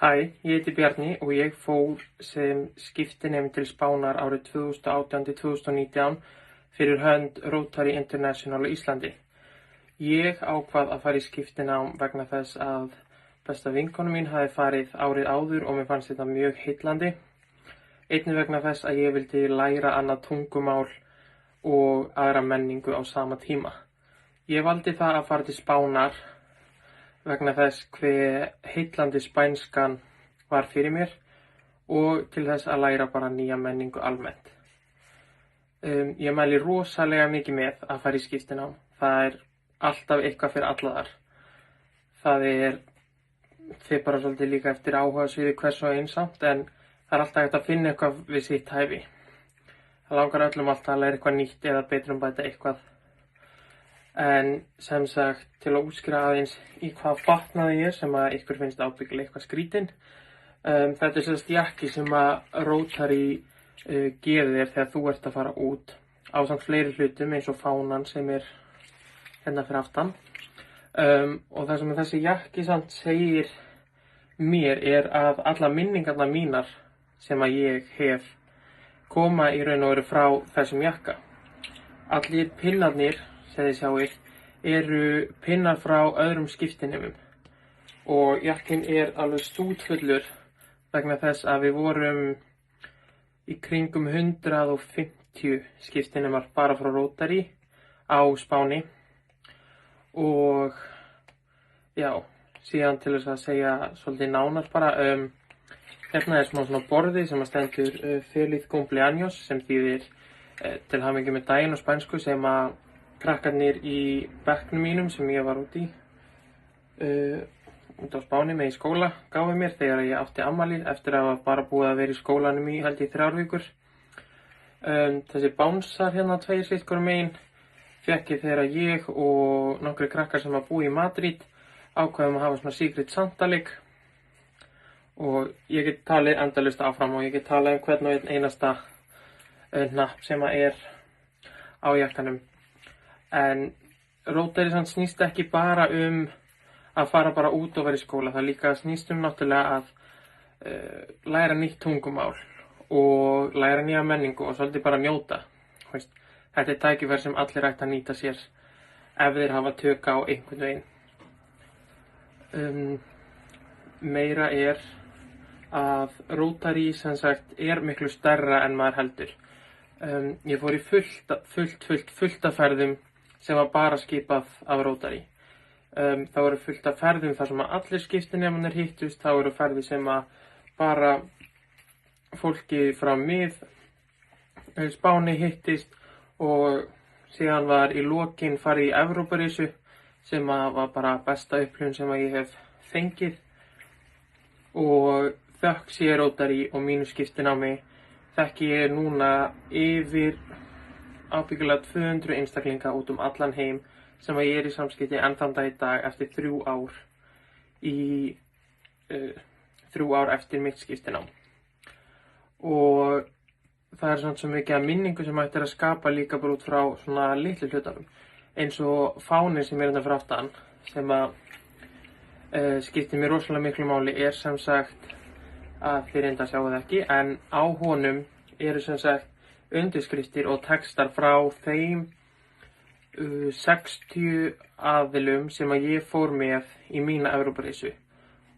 Hæ, ég heiti Bjarni og ég fór sem skiptinemi til Spánar árið 2018-2019 fyrir hönd Rotary International á Íslandi. Ég ákvað að fara í skiptinám vegna þess að besta vinkona mín hafði farið árið áður og mér fannst þetta mjög heillandi. Einnig vegna þess að ég vildi læra annað tungumál og aðra menningu á sama tíma. Ég valdi það að fara til Spánar vegna þess hve heillandi spænskan var fyrir mér og til þess að læra bara nýja menningu almennt. Ég mæli rosalega mikið með að fara í skiptinám. Það er alltaf eitthvað fyrir alla þar. Það fer bara svolítið líka eftir áhugasviði hvers og eins samt, en það er alltaf hægt að finna eitthvað við sitt hæfi. Það langar öllum alltaf að læra eitthvað nýtt eða betrumbæta eitthvað. En sem sagt, til að útskýra aðeins í hvað fatnaði ég sem að ykkur finnst ábyggilega eitthvað skrítinn. Þetta er sérst jakki sem að Rotary gefur þér þegar þú ert að fara út ásamt fleiri hlutum eins og fánan sem er hérna fyrir aftan. Og það sem þessi jakki samt segir mér er að alla minningarnar mínar sem að ég hef koma í raun og veru frá þessum jakka. Allir pinnarnir sem þið sjáið eru pinnar frá öðrum skiptinemum og jakkinn er alveg stútfullur vegna þess að við vorum í kringum 150 skiptinemar bara frá Rotary á Spáni. Og já, síðan til þess að segja svolítið nánar bara, hérna er smá svona borði sem að stendur Feliz cumpleaños sem þýðir til hamingju með daginn á spænsku, sem að krakkarnir í bekknum mínum sem ég var út á Spáni með í skóla gáfu mér þegar ég átti afmæli eftir að hafa bara búið að vera í skólanum í held í 3 vikur. Þessi bánsar hérna 2 sitt hvorum megin fékk ég þegar ég og nokkri krakkar sem að búa í Madrid ákveðum að hafa svona Secret Santa-leik. Og ég get talið endalaust áfram og ég get talið hvern og einn einasta hnapp sem að er á jakkanum. En Rotary snýst ekki bara að fara bara út og vera í skóla. Það líka snýst náttúrulega að læra nýtt tungumál og læra nýja menningu og svolítið bara njóta. Þetta er tækifæri sem allir ætti að nýta sér ef þeir hafa tök á einhvern veginn. Meira er að Rotary sem sagt er miklu stærra en maður heldur. Ég fór í fullt af ferðum sem var bara skipað af Rotary. Það voru fullt af ferðum þar sem að allir skiptinemarnir hittust. Það voru ferðir sem að bara fólki frá Spáni hittist og síðan var í lokin farið í Evrópureisu sem að var bara besta upplifun sem að ég hef fengið. Og þökk sé Rotary og mínu skiptinámi þekki ég núna yfir ábyggilega 200 einstaklinga út allan heim sem að ég er í samskipti enn þann dag í dag eftir 3 ár 3 ár eftir mitt skiptinám. Og það er svona svo mikið af minningu sem hægt er að skapa líka bara út frá svona litlu hlutunum. Eins og fáninn sem er hérna fyrir aftan sem að skiptir mér rosalega miklu máli er sem sagt að þið reynda að sjá það ekki, en á honum eru sem sagt undirskriftir og textar frá þeim 60 aðilum sem að ég fór með í mína Evrópureisu.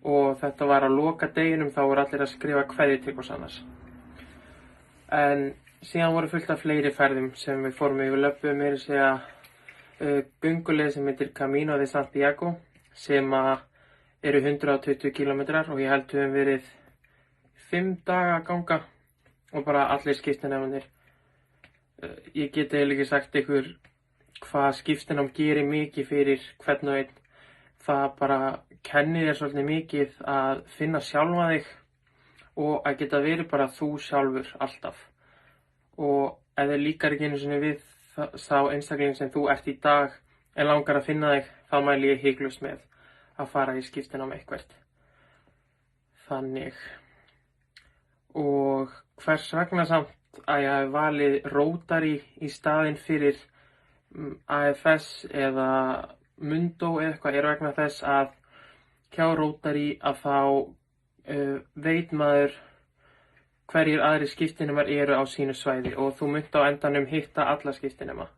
Og þetta var á lokadeginum, þá voru allir að skrifa kveðju til hvers annars. En síðan voru fullt af fleiri ferðum sem við fórum við löpum meira að segja gönguleið sem heitir Camino de Santiago sem að eru 120 kilometrar og ég held við höfum verið 5 daga að ganga og bara allir skiptinemarnir. Ég get eiginlega ekki sagt ykkur hvað skiptinám gerir mikið fyrir hvern og einn. Það bara kennir þér svolítið mikið að finna sjálfa þig og að geta verið bara þú sjálfur alltaf. Og ef þið líkar ekki einu sinni við þá einstakling sem þú ert í dag en langar að finna þig, þá mæli ég hiklaust með að fara í skiptinám eitthvert. Þannig. Og hvers vegna samt að ég hafi valið Rotary í staðinn fyrir AFS eða Mundo eða eitthvað er vegna þess að hjá Rotary að þá veit maður hverjir aðrir skiptinemar eru á sínu svæði og þú munt á endanum hitta alla skiptinema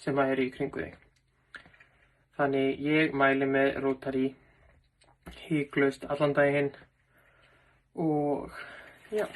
sem eru í kringu þig. Þannig ég mæli með Rotary hiklaust allan daginn og já.